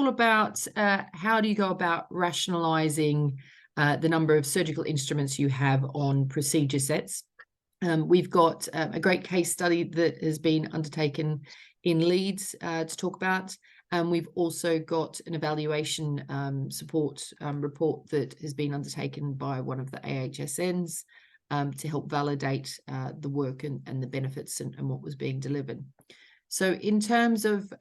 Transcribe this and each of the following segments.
all about how do you go about rationalising the number of surgical instruments you have on procedure sets. We've got a great case study that has been undertaken in Leeds to talk about. And we've also got an evaluation support report that has been undertaken by one of the AHSNs to help validate the work and the benefits and what was being delivered. So in terms of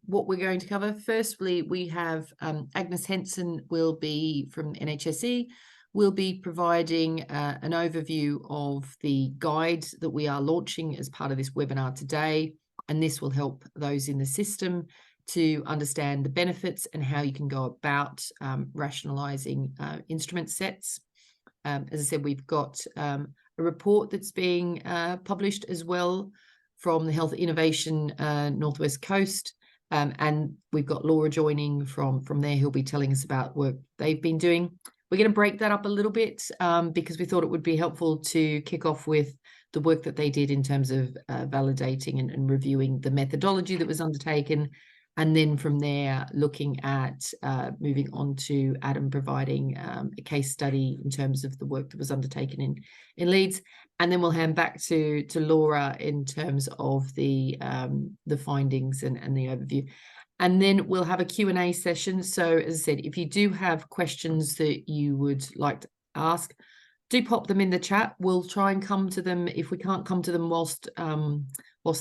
what we're going to cover, firstly, we have Agnes Henson will be from NHSE, will be providing an overview of the guide that we are launching as part of this webinar today. And this will help those in the system to understand the benefits and how you can go about rationalising instrument sets. As I said, we've got a report that's being published as well from the Health Innovation Northwest Coast. And we've got Laura joining from there, who'll be telling us about work they've been doing. We're going to break that up a little bit because we thought it would be helpful to kick off with the work that they did in terms of validating and reviewing the methodology that was undertaken. And then from there, looking at moving on to Adam providing a case study in terms of the work that was undertaken in Leeds. And then we'll hand back to Laura in terms of the findings and the overview. And then we'll have a Q&A session. So as I said, if you do have questions that you would like to ask, do pop them in the chat. We'll try and come to them. If we can't come to them whilst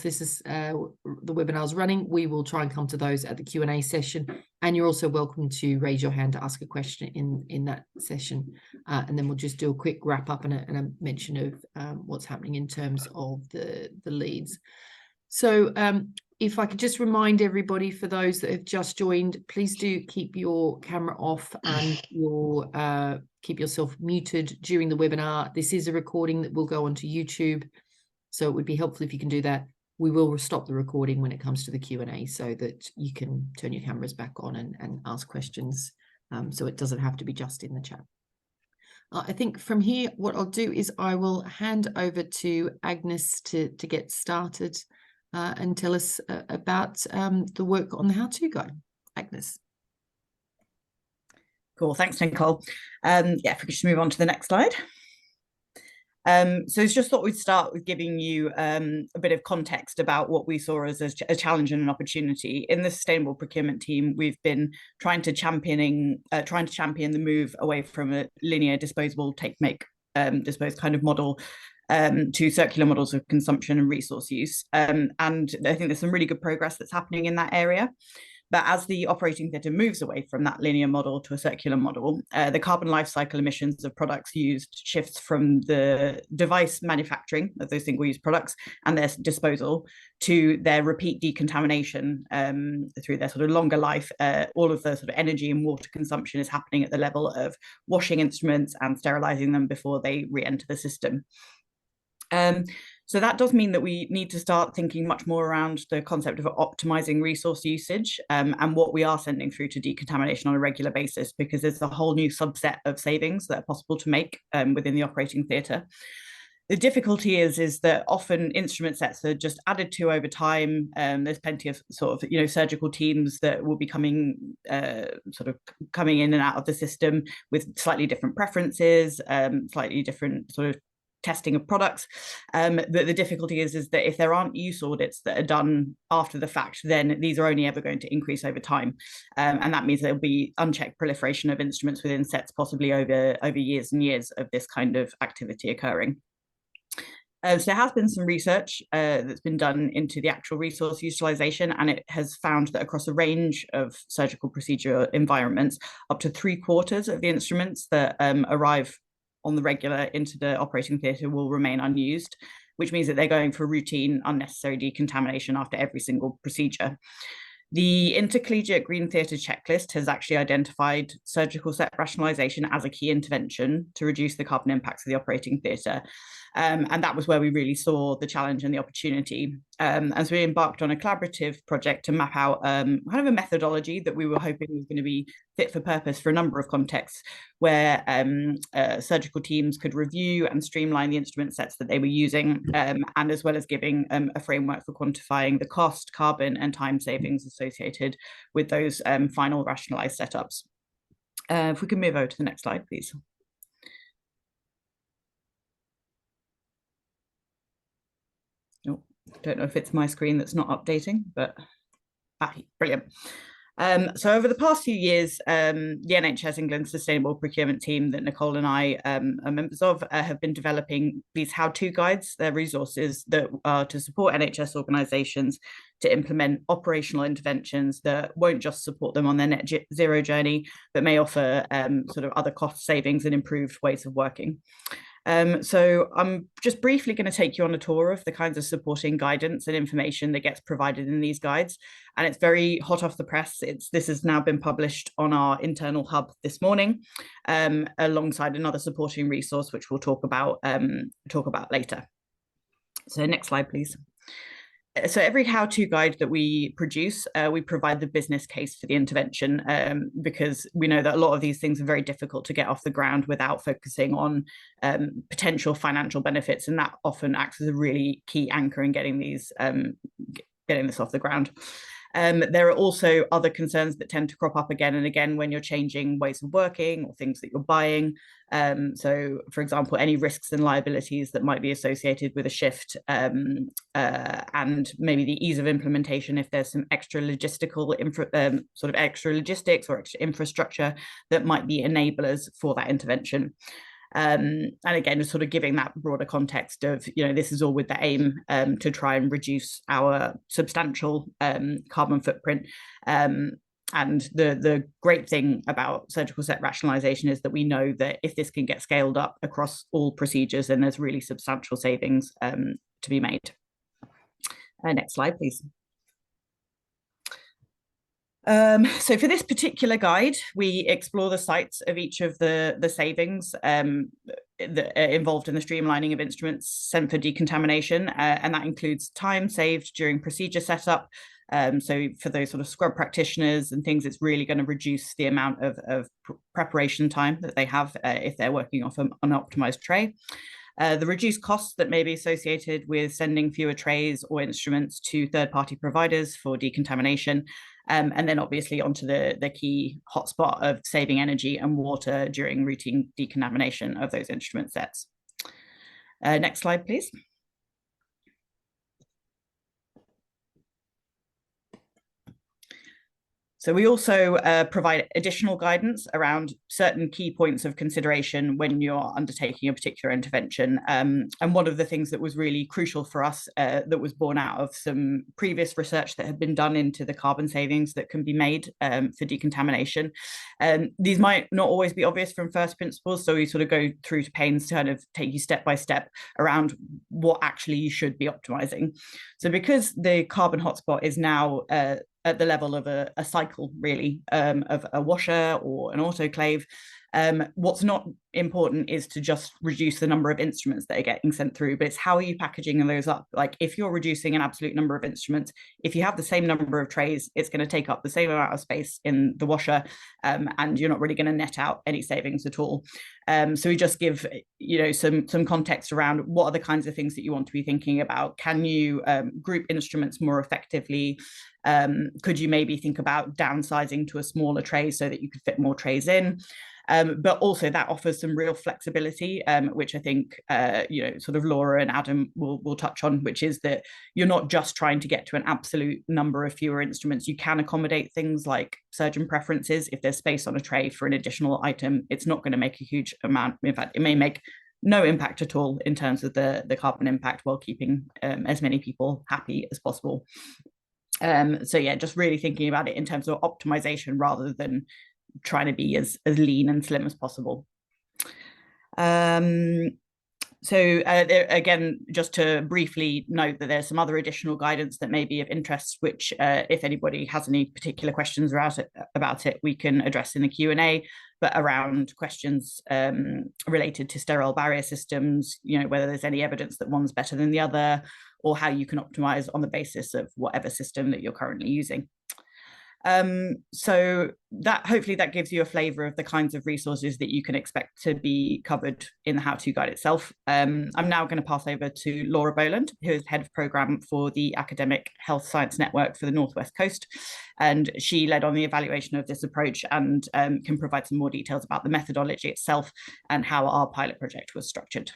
this is the webinar is running, we will try and come to those at the Q&A session. And you're also welcome to raise your hand to ask a question in that session. And then we'll just do a quick wrap up and a mention of what's happening in terms of the leads. So if I could just remind everybody, for those that have just joined, please do keep your camera off and keep yourself muted during the webinar. This is a recording that will go onto YouTube, so it would be helpful if you can do that. We will stop the recording when it comes to the Q&A so that you can turn your cameras back on and ask questions, so it doesn't have to be just in the chat. I think from here, what I'll do is I will hand over to Agnes to get started and tell us about the work on the how-to guide. Agnes. Cool, thanks, Nicole. Yeah, if we could just move on to the next slide. So it's just thought we'd start with giving you a bit of context about what we saw as a challenge and an opportunity. In the sustainable procurement team, we've been trying to champion the move away from a linear disposable dispose kind of model to circular models of consumption and resource use. And I think there's some really good progress that's happening in that area. But as the operating theatre moves away from that linear model to a circular model, the carbon life cycle emissions of products used shifts from the device manufacturing of those single-use products and their disposal to their repeat decontamination through their sort of longer life. All of the sort of energy and water consumption is happening at the level of washing instruments and sterilising them before they re-enter the system. So that does mean that we need to start thinking much more around the concept of optimizing resource usage and what we are sending through to decontamination on a regular basis, because there's a whole new subset of savings that are possible to make within the operating theatre. The difficulty is that often instrument sets are just added to over time. There's plenty of sort of, surgical teams that will be coming in and out of the system with slightly different preferences, slightly different sort of testing of products. The difficulty is that if there aren't use audits that are done after the fact, then these are only ever going to increase over time. And that means there'll be unchecked proliferation of instruments within sets, possibly over years and years of this kind of activity occurring. So there has been some research that's been done into the actual resource utilisation, and it has found that across a range of surgical procedure environments, up to 3/4 of the instruments that arrive on the regular into the operating theatre will remain unused, which means that they're going for routine, unnecessary decontamination after every single procedure. The Intercollegiate Green Theatre Checklist has actually identified surgical set rationalisation as a key intervention to reduce the carbon impacts of the operating theatre. And that was where we really saw the challenge and the opportunity. As we embarked on a collaborative project to map out kind of a methodology that we were hoping was going to be fit for purpose for a number of contexts where surgical teams could review and streamline the instrument sets that they were using, and as well as giving a framework for quantifying the cost, carbon, and time savings associated with those final rationalized setups. If we can move over to the next slide, please. Oh, don't know if it's my screen that's not updating, but brilliant. So over the past few years, the NHS England Sustainable Procurement team that Nicole and I are members of have been developing these how-to guides, they're resources that are to support NHS organisations to implement operational interventions that won't just support them on their net zero journey, but may offer sort of other cost savings and improved ways of working. So I'm just briefly going to take you on a tour of the kinds of supporting guidance and information that gets provided in these guides. And it's very hot off the press. This has now been published on our internal hub this morning, alongside another supporting resource, which we'll talk about later. So next slide, please. So every how-to guide that we produce, we provide the business case for the intervention, because we know that a lot of these things are very difficult to get off the ground without focusing on potential financial benefits, and that often acts as a really key anchor in getting this off the ground. There are also other concerns that tend to crop up again and again when you're changing ways of working or things that you're buying. So, for example, any risks and liabilities that might be associated with a shift, and maybe the ease of implementation if there's some extra logistical extra logistics or extra infrastructure that might be enablers for that intervention. And again, just sort of giving that broader context of, this is all with the aim to try and reduce our substantial carbon footprint. And the great thing about surgical set rationalization is that we know that if this can get scaled up across all procedures, then there's really substantial savings to be made. Next slide, please. So for this particular guide, we explore the sites of each of the savings that are involved in the streamlining of instruments sent for decontamination, and that includes time saved during procedure setup. So for those sort of scrub practitioners and things, it's really going to reduce the amount of preparation time that they have if they're working off an optimized tray. The reduced costs that may be associated with sending fewer trays or instruments to third-party providers for decontamination, and then obviously onto the key hotspot of saving energy and water during routine decontamination of those instrument sets. Next slide, please. So we also provide additional guidance around certain key points of consideration when you're undertaking a particular intervention. And one of the things that was really crucial for us that was born out of some previous research that had been done into the carbon savings that can be made for decontamination. These might not always be obvious from first principles, so we sort of go through to pains to kind of take you step by step around what actually you should be optimizing. So because the carbon hotspot is now at the level of a cycle, really, of a washer or an autoclave, what's not important is to just reduce the number of instruments that are getting sent through, but it's how are you packaging those up? Like if you're reducing an absolute number of instruments, if you have the same number of trays, it's going to take up the same amount of space in the washer, and you're not really going to net out any savings at all. So we just give some context around what are the kinds of things that you want to be thinking about. Can you group instruments more effectively? Could you maybe think about downsizing to a smaller tray so that you could fit more trays in? But also that offers some real flexibility, which I think, sort of Laura and Adam will touch on, which is that you're not just trying to get to an absolute number of fewer instruments. You can accommodate things like surgeon preferences. If there's space on a tray for an additional item, it's not going to make a huge amount. In fact, it may make no impact at all in terms of the carbon impact while keeping as many people happy as possible. So yeah, just really thinking about it in terms of optimization rather than trying to be as lean and slim as possible. Again, just to briefly note that there's some other additional guidance that may be of interest, which if anybody has any particular questions about it, we can address in the Q&A, but around questions related to sterile barrier systems, whether there's any evidence that one's better than the other, or how you can optimize on the basis of whatever system that you're currently using. So that hopefully that gives you a flavour of the kinds of resources that you can expect to be covered in the how-to guide itself. I'm now going to pass over to Laura Boland, who is head of programme for the Academic Health Science Network for the North West Coast, and she led on the evaluation of this approach and can provide some more details about the methodology itself and how our pilot project was structured.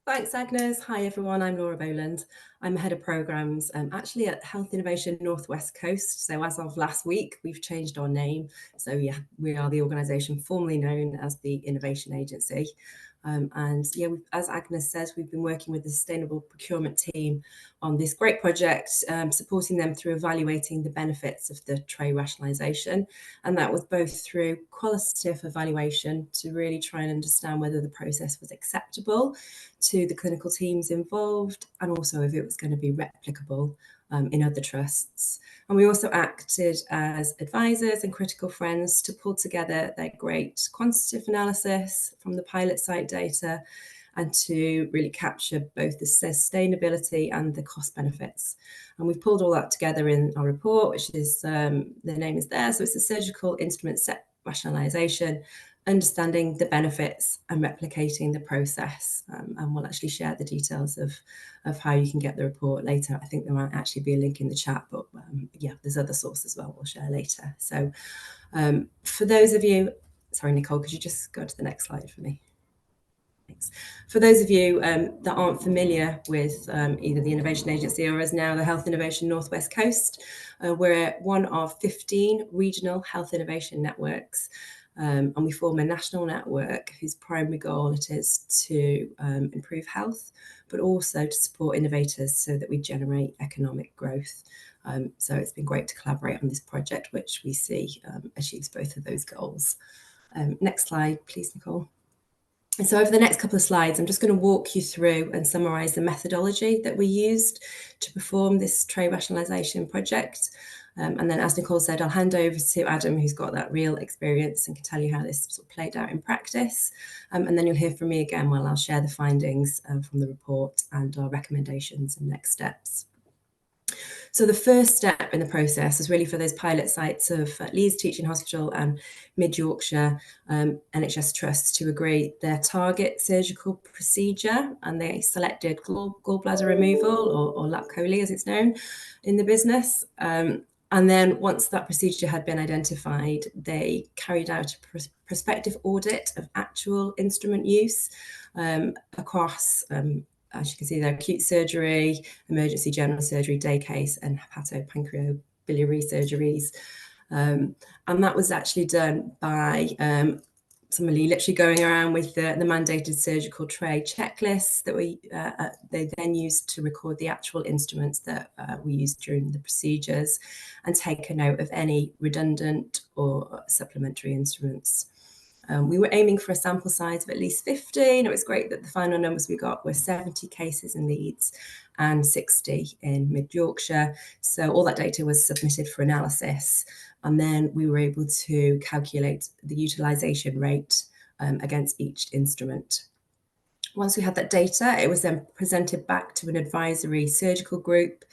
Thanks, Agnes. Hi, everyone. I'm Laura Boland. I'm head of programmes actually at Health Innovation North West Coast. So as of last week, we've changed our name. So yeah, we are the organisation formerly known as the Innovation Agency. And yeah, as Agnes says, we've been working with the Sustainable Procurement team on this great project, supporting them through evaluating the benefits of the tray rationalisation. And that was both through qualitative evaluation to really try and understand whether the process was acceptable to the clinical teams involved, and also if it was going to be replicable in other trusts. And we also acted as advisors and critical friends to pull together their great quantitative analysis from the pilot site data and to really capture both the sustainability and the cost benefits. And we've pulled all that together in our report, which is, the name is there. So it's a surgical instrument set rationalisation, understanding the benefits and replicating the process. And we'll actually share the details of how you can get the report later. I think there might actually be a link in the chat, but yeah, there's other sources as well we'll share later. So for those of you, sorry, Nicole, could you just go to the next slide for me? Thanks. For those of you that aren't familiar with either the Innovation Agency or as now the Health Innovation North West Coast, we're one of 15 regional health innovation networks. And we form a national network whose primary goal it is to improve health, but also to support innovators so that we generate economic growth. So it's been great to collaborate on this project, which we see achieves both of those goals. Next slide, please, Nicole. And so over the next couple of slides, I'm just going to walk you through and summarise the methodology that we used to perform this tray rationalisation project. And then, as Nicole said, I'll hand over to Adam, who's got that real experience and can tell you how this sort of played out in practice. And then you'll hear from me again while I'll share the findings from the report and our recommendations and next steps. So the first step in the process was really for those pilot sites of Leeds Teaching Hospital and Mid Yorkshire NHS trusts to agree their target surgical procedure, and they selected gallbladder removal, or lap chole as it's known in the business. And then once that procedure had been identified, they carried out a prospective audit of actual instrument use across, as you can see there, acute surgery, emergency general surgery, day case, and hepatopancreabiliary surgeries. And that was actually done by somebody literally going around with the mandated surgical tray checklists that they then used to record the actual instruments that we used during the procedures and take a note of any redundant or supplementary instruments. We were aiming for a sample size of at least 15. It was great that the final numbers we got were 70 cases in Leeds and 60 in Mid Yorkshire. So all that data was submitted for analysis. And then we were able to calculate the utilisation rate against each instrument. Once we had that data, it was then presented back to an advisory surgical group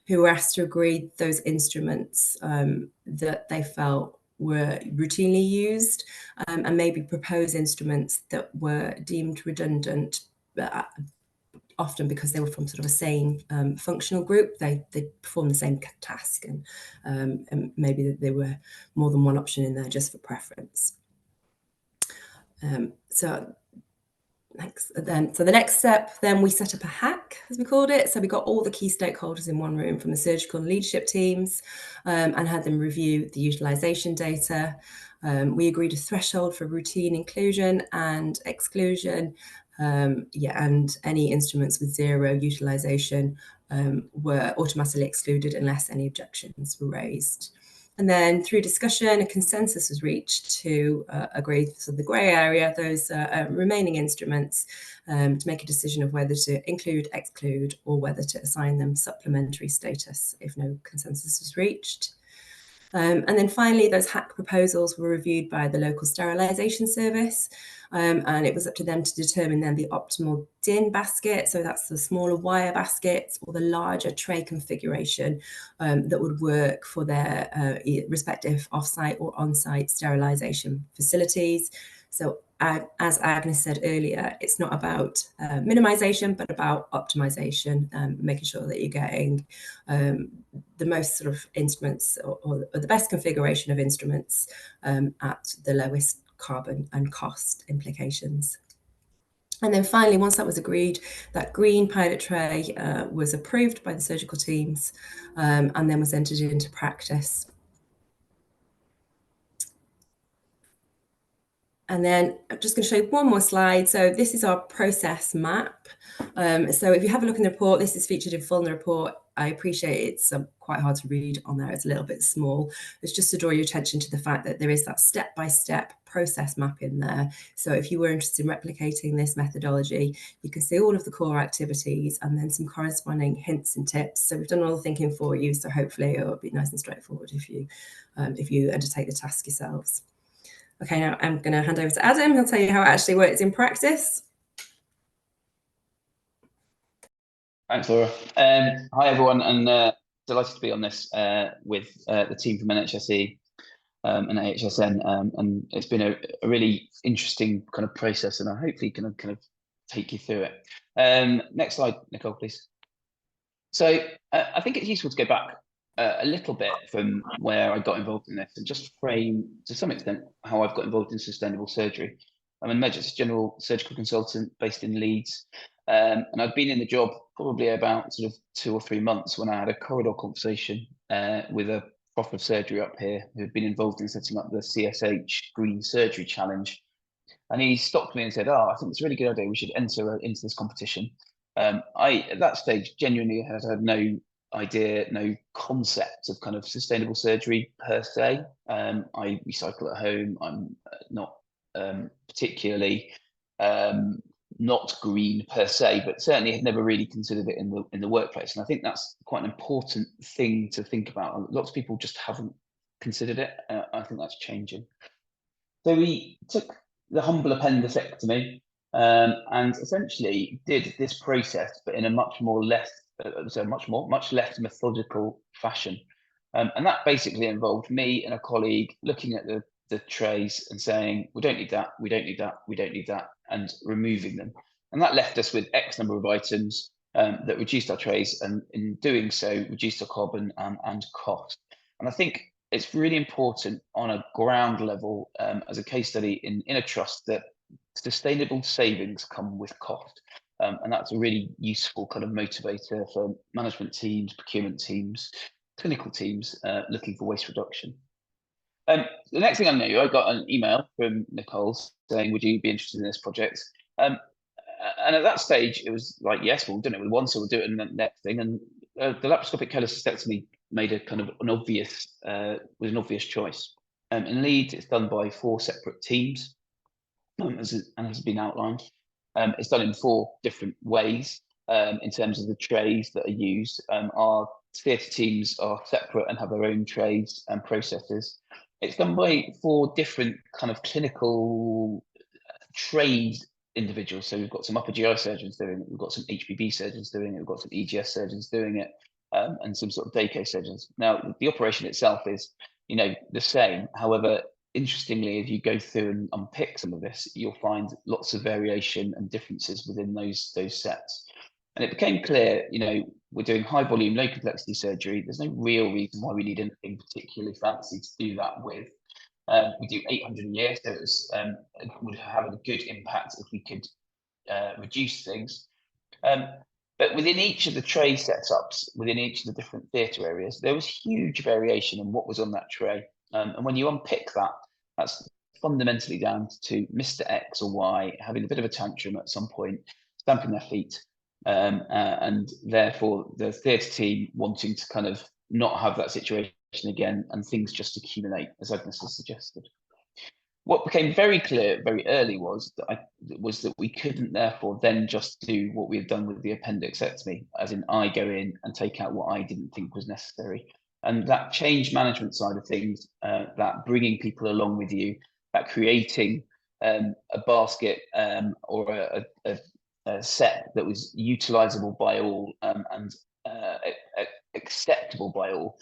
who were asked to agree those instruments that they felt were routinely used and maybe propose instruments that were deemed redundant, often because they were from sort of a same functional group. They perform the same task, and maybe there were more than one option in there just for preference. So the next step, then we set up a hack, as we called it. So we got all the key stakeholders in one room from the surgical and leadership teams and had them review the utilisation data. We agreed a threshold for routine inclusion and exclusion. And any instruments with zero utilisation were automatically excluded unless any objections were raised. And then through discussion, a consensus was reached to agree to the grey area, those remaining instruments, to make a decision of whether to include, exclude, or whether to assign them supplementary status if no consensus was reached. And then finally, those hack proposals were reviewed by the local sterilisation service, and it was up to them to determine then the optimal DIN basket. So that's the smaller wire baskets or the larger tray configuration that would work for their respective off-site or on-site sterilisation facilities. So as Agnes said earlier, it's not about minimization, but about optimization, making sure that you're getting the most sort of instruments or the best configuration of instruments at the lowest carbon and cost implications. And then finally, once that was agreed, that green pilot tray was approved by the surgical teams and then was entered into practice. And then I'm just going to show you one more slide. So this is our process map. So if you have a look in the report, this is featured in full in the report. I appreciate it's quite hard to read on there. It's a little bit small. It's just to draw your attention to the fact that there is that step-by-step process map in there. So if you were interested in replicating this methodology, you can see all of the core activities and then some corresponding hints and tips. So we've done all the thinking for you. So hopefully it'll be nice and straightforward if you undertake the task yourselves. Okay, now I'm going to hand over to Adam. He'll tell you how it actually works in practice. Thanks, Laura. Hi, everyone, and delighted to be on this with the team from NHSE and AHSN. And it's been a really interesting kind of process, and I hopefully can kind of take you through it. Next slide, Nicole, please. So I think it's useful to go back a little bit from where I got involved in this and just frame to some extent how I've got involved in sustainable surgery. I'm an emergency general surgical consultant based in Leeds, and I'd been in the job probably about sort of 2 or 3 months when I had a corridor conversation with a prof of surgery up here who had been involved in setting up the CSH Green Surgery Challenge. And he stopped me and said, "Oh, I think it's a really good idea. We should enter into this competition." I, at that stage, genuinely had no idea, no concept of kind of sustainable surgery per se. I recycle at home. I'm not particularly not green per se, but certainly had never really considered it in the workplace. And I think that's quite an important thing to think about. Lots of people just haven't considered it. I think that's changing. So we took the humble appendectomy and essentially did this process, but in a much less methodical fashion. And that basically involved me and a colleague looking at the trays and saying, we don't need that, we don't need that, we don't need that, and removing them. And that left us with X number of items that reduced our trays, and in doing so, reduced our carbon and cost. And I think it's really important on a ground level as a case study in a trust that sustainable savings come with cost. And that's a really useful kind of motivator for management teams, procurement teams, clinical teams looking for waste reduction. The next thing I knew, I got an email from Nicole saying, "Would you be interested in this project?" And at that stage, it was like, yes, well, we've done it with one, so we'll do it in the next thing. And the laparoscopic cholecystectomy made a kind of an obvious choice. In Leeds, it's done by 4 separate teams, as has been outlined. It's done in 4 different ways in terms of the trays that are used. Our theatre teams are separate and have their own trays and processes. It's done by 4 different kind of clinical trained individuals. So we've got some upper GI surgeons doing it, we've got some HPB surgeons doing it, we've got some EGS surgeons doing it, and some sort of day case surgeons. Now, the operation itself is, the same. However, interestingly, as you go through and unpick some of this, you'll find lots of variation and differences within those sets. And it became clear, we're doing high volume, low complexity surgery. There's no real reason why we need anything particularly fancy to do that with. We do 800 a year, so it would have a good impact if we could reduce things. But within each of the tray setups, within each of the different theatre areas, there was huge variation in what was on that tray. And when you unpick that, that's fundamentally down to Mr. X or Y having a bit of a tantrum at some point, stamping their feet, and therefore the theatre team wanting to kind of not have that situation again, and things just accumulate, as Agnes has suggested. What became very clear very early was that we couldn't therefore then just do what we had done with the appendectomy, as in I go in and take out what I didn't think was necessary. And that change management side of things, that bringing people along with you, that creating a basket or a set that was utilizable by all and acceptable by all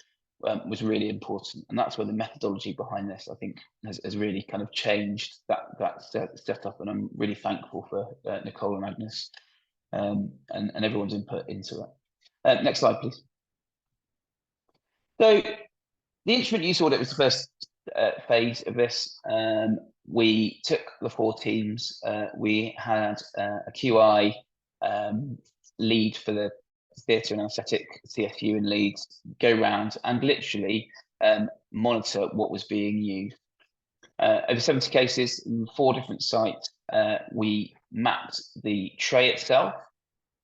was really important. And that's where the methodology behind this, I think, has really kind of changed that setup. And I'm really thankful for Nicole and Agnes and everyone's input into it. Next slide, please. So the instrument use audit was the first phase of this. We took the 4 teams. We had a QI lead for the theatre and aesthetic CFU in Leeds go round and literally monitor what was being used. Over 70 cases in 4 different sites. We mapped the tray itself,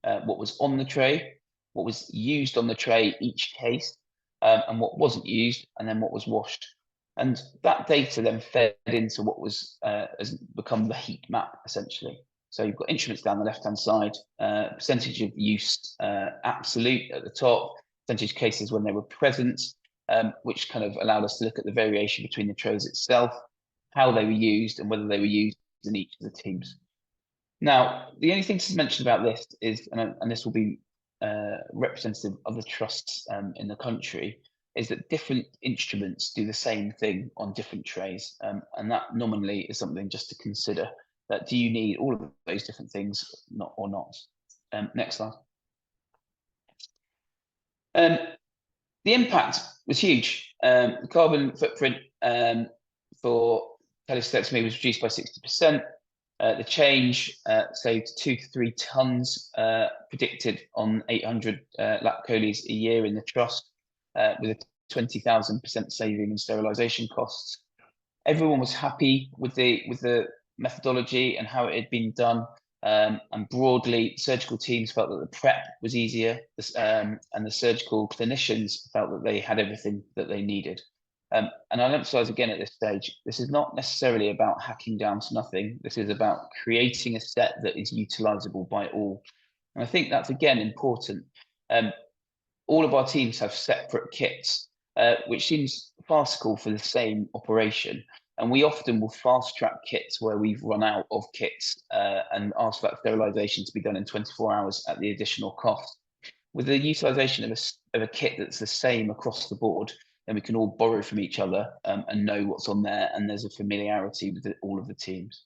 what was on the tray, what was used on the tray each case, and what wasn't used, and then what was washed. And that data then fed into what was has become the heat map, essentially. So you've got instruments down the left-hand side, percentage of use absolute at the top, percentage cases when they were present, which kind of allowed us to look at the variation between the trays itself, how they were used, and whether they were used in each of the teams. Now, the only thing to mention about this is, and this will be representative of the trusts in the country, is that different instruments do the same thing on different trays, and that nominally is something just to consider. That do you need all of those different things, or not? Next slide. The impact was huge. The carbon footprint for cholecystectomy was reduced by 60%. The change saved 2 to 3 tonnes predicted on 800 lap choles a year in the trust, with a 20,000% saving in sterilisation costs. Everyone was happy with the methodology and how it had been done, and broadly, surgical teams felt that the prep was easier, and the surgical clinicians felt that they had everything that they needed. And I'll emphasise again at this stage, this is not necessarily about hacking down to nothing. This is about creating a set that is utilisable by all. And I think that's, again, important. All of our teams have separate kits, which seems farcical for the same operation. And we often will fast track kits where we've run out of kits and ask that sterilisation to be done in 24 hours at the additional cost. With the utilisation of a kit that's the same across the board, then we can all borrow from each other and know what's on there, and there's a familiarity with all of the teams.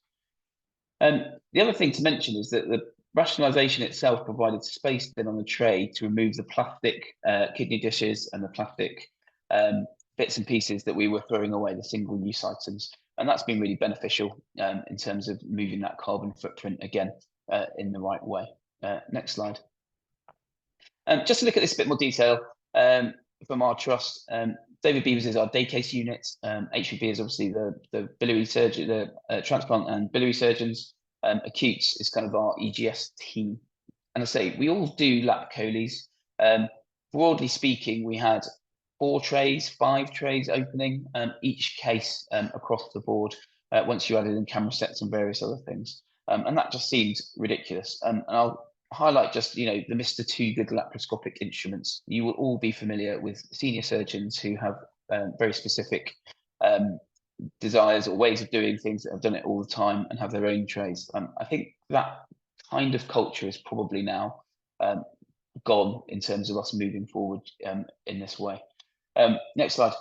The other thing to mention is that the rationalisation itself provided space then on the tray to remove the plastic kidney dishes and the plastic bits and pieces that we were throwing away, the single-use items. And that's been really beneficial in terms of moving that carbon footprint again in the right way. Next slide. Just to look at this a bit more detail from our trust, David Beavers is our day case unit. HVB is obviously the biliary surgeon, the transplant and biliary surgeons. Acutes is kind of our EGS team. And I say, we all do lap choles. Broadly speaking, we had 4 trays, 5 trays opening each case across the board once you added in camera sets and various other things. And that just seems ridiculous. And I'll highlight just, the Mr. Too Good laparoscopic instruments. You will all be familiar with senior surgeons who have very specific desires or ways of doing things that have done it all the time and have their own trays. I think that kind of culture is probably now gone in terms of us moving forward in this way. Next slide.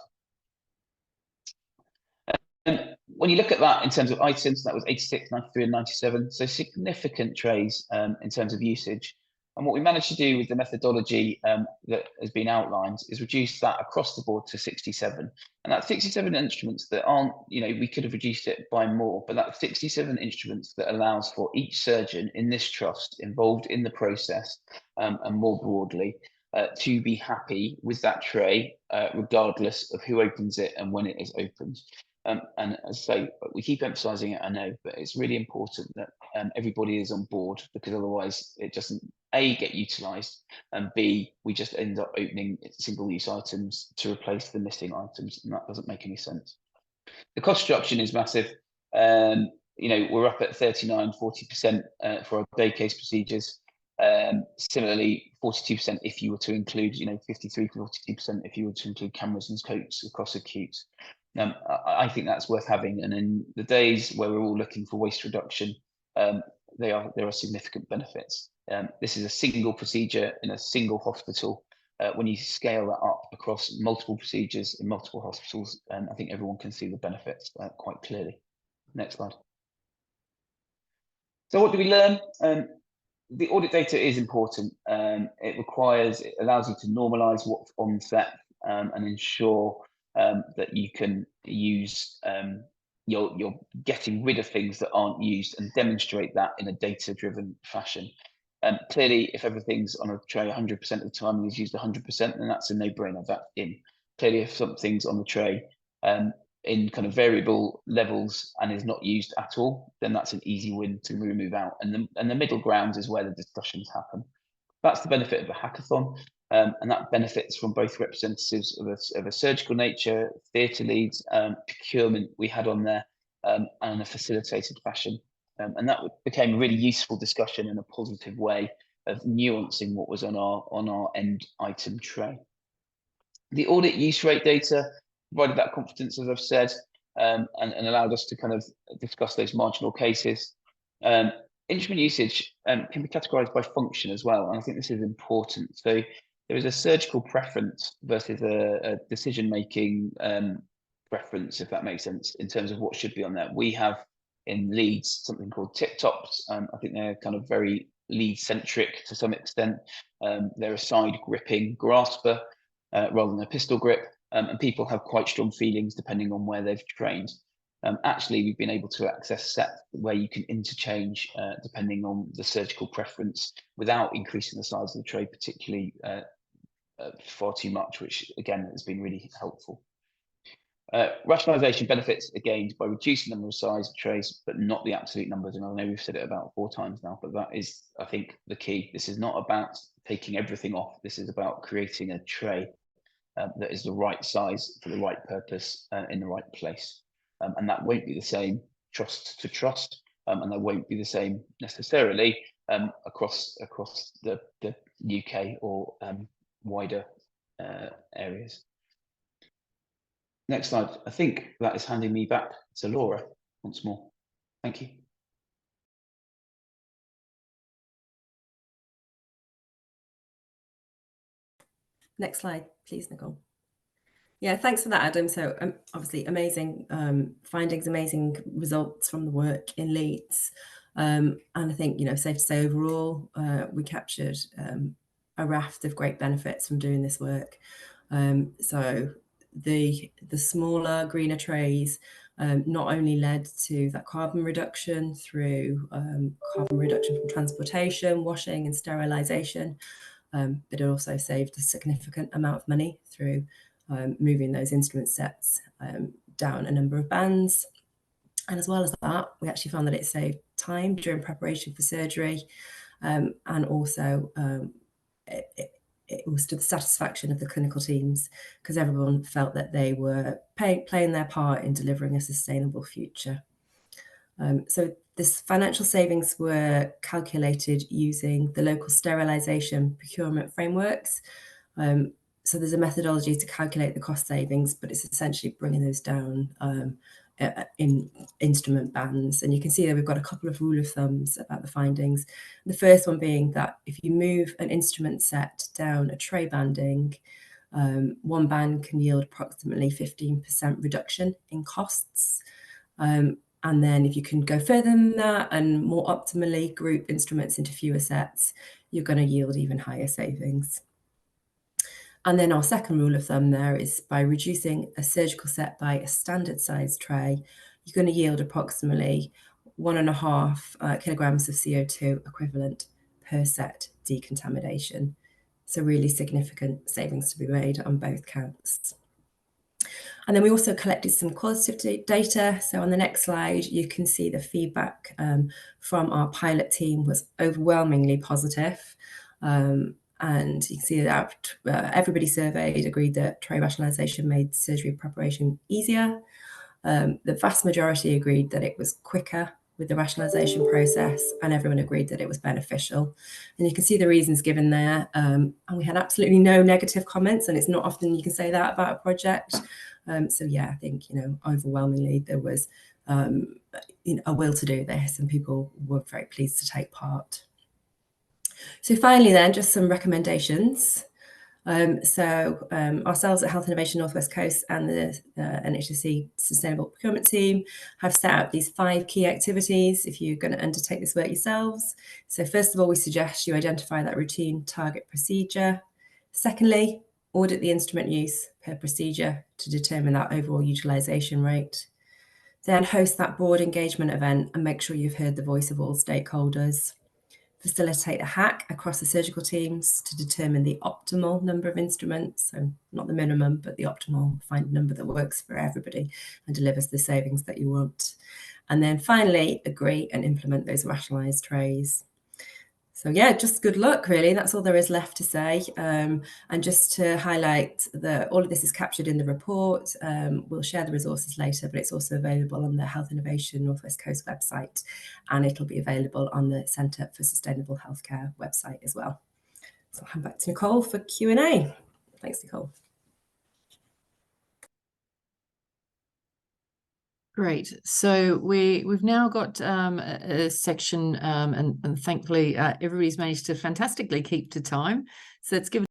When you look at that in terms of items, that was 86, 93 and 97, so significant trays in terms of usage. And what we managed to do with the methodology that has been outlined is reduce that across the board to 67. And that's 67 instruments that aren't, we could have reduced it by more, but that's 67 instruments that allows for each surgeon in this trust involved in the process and more broadly to be happy with that tray, regardless of who opens it and when it is opened. And as I say, we keep emphasising it, I know, but it's really important that everybody is on board, because otherwise it doesn't, A, get utilised, and B, we just end up opening single-use items to replace the missing items, and that doesn't make any sense. The cost structure is massive. We're up at 39, 40% for our day case procedures. Similarly, 42% if you were to include, 53, 42% if you were to include cameras and scopes across acute. I think that's worth having. And in the days where we're all looking for waste reduction, there are significant benefits. This is a single procedure in a single hospital. When you scale that up across multiple procedures in multiple hospitals, I think everyone can see the benefits quite clearly. Next slide. So what do we learn? The audit data is important. It allows you to normalise what's on set and ensure that you can use, you're getting rid of things that aren't used and demonstrate that in a data-driven fashion. Clearly, if everything's on a tray 100% of the time and is used 100%, then that's a no-brainer. That's in. Clearly, if something's on the tray in kind of variable levels and is not used at all, then that's an easy win to remove out. And the middle ground is where the discussions happen. That's the benefit of a hackathon, and that benefits from both representatives of a surgical nature, theatre leads, procurement we had on there, and in a facilitated fashion. And that became a really useful discussion in a positive way of nuancing what was on our end item tray. The audit use rate data provided that confidence, as I've said, and allowed us to kind of discuss those marginal cases. Instrument usage can be categorized by function as well, and I think this is important. So there is a surgical preference versus a decision-making preference, if that makes sense, in terms of what should be on there. We have in leads something called tip tops. I think they're kind of very lead-centric to some extent. They're a side gripping grasper rather than a pistol grip. And people have quite strong feelings depending on where they've trained. Actually, we've been able to access set where you can interchange depending on the surgical preference without increasing the size of the tray, particularly far too much, which again has been really helpful. Rationalisation benefits again by reducing the number of size of trays, but not the absolute numbers. And I know we've said it about 4 times now, but that is, I think, the key. This is not about taking everything off. This is about creating a tray that is the right size for the right purpose in the right place. And that won't be the same trust to trust, and that won't be the same necessarily across the UK or wider areas. Next slide. I think that is handing me back to Laura once more. Thank you. Next slide, please, Nicole. Yeah, thanks for that, Adam. So obviously amazing findings, amazing results from the work in Leeds. And I think, safe to say overall, we captured a raft of great benefits from doing this work. So the smaller, greener trays not only led to that carbon reduction through carbon reduction from transportation, washing and sterilisation, but it also saved a significant amount of money through moving those instrument sets down a number of bands. And as well as that, we actually found that it saved time during preparation for surgery, and also it was to the satisfaction of the clinical teams, because everyone felt that they were playing their part in delivering a sustainable future. So this financial savings were calculated using the local sterilisation procurement frameworks. So there's a methodology to calculate the cost savings, but it's essentially bringing those down in instrument bands. And you can see that we've got a couple of rule of thumbs about the findings. The first one being that if you move an instrument set down a tray banding, one band can yield approximately 15% reduction in costs. And then if you can go further than that and more optimally group instruments into fewer sets, you're going to yield even higher savings. And then our second rule of thumb there is by reducing a surgical set by a standard size tray, you're going to yield approximately 1.5 kilograms of CO2 equivalent per set decontamination. So really significant savings to be made on both counts. And then we also collected some qualitative data. So on the next slide, you can see the feedback from our pilot team was overwhelmingly positive. And you can see that everybody surveyed agreed that tray rationalisation made surgery preparation easier. The vast majority agreed that it was quicker with the rationalisation process, and everyone agreed that it was beneficial. And you can see the reasons given there. And we had absolutely no negative comments, and it's not often you can say that about a project. So yeah, I think, overwhelmingly there was a will to do this, and people were very pleased to take part. So finally then, just some recommendations. Ourselves at Health Innovation North West Coast and the NHSC Sustainable Procurement Team have set out these 5 key activities if you're going to undertake this work yourselves. So first of all, we suggest you identify that routine target procedure. Secondly, audit the instrument use per procedure to determine that overall utilisation rate. Then host that board engagement event and make sure you've heard the voice of all stakeholders. Facilitate a hack across the surgical teams to determine the optimal number of instruments, so not the minimum, but the optimal, find a number that works for everybody and delivers the savings that you want. And then finally, agree and implement those rationalised trays. So yeah, just good luck, really. That's all there is left to say. And just to highlight that all of this is captured in the report. We'll share the resources later, but it's also available on the Health Innovation North West Coast website, and it'll be available on the Centre for Sustainable Healthcare website as well. So I'll hand back to Nicole for Q&A. Thanks, Nicole. Great. So we've now got a section, and thankfully everybody's managed to fantastically keep to time. So it's given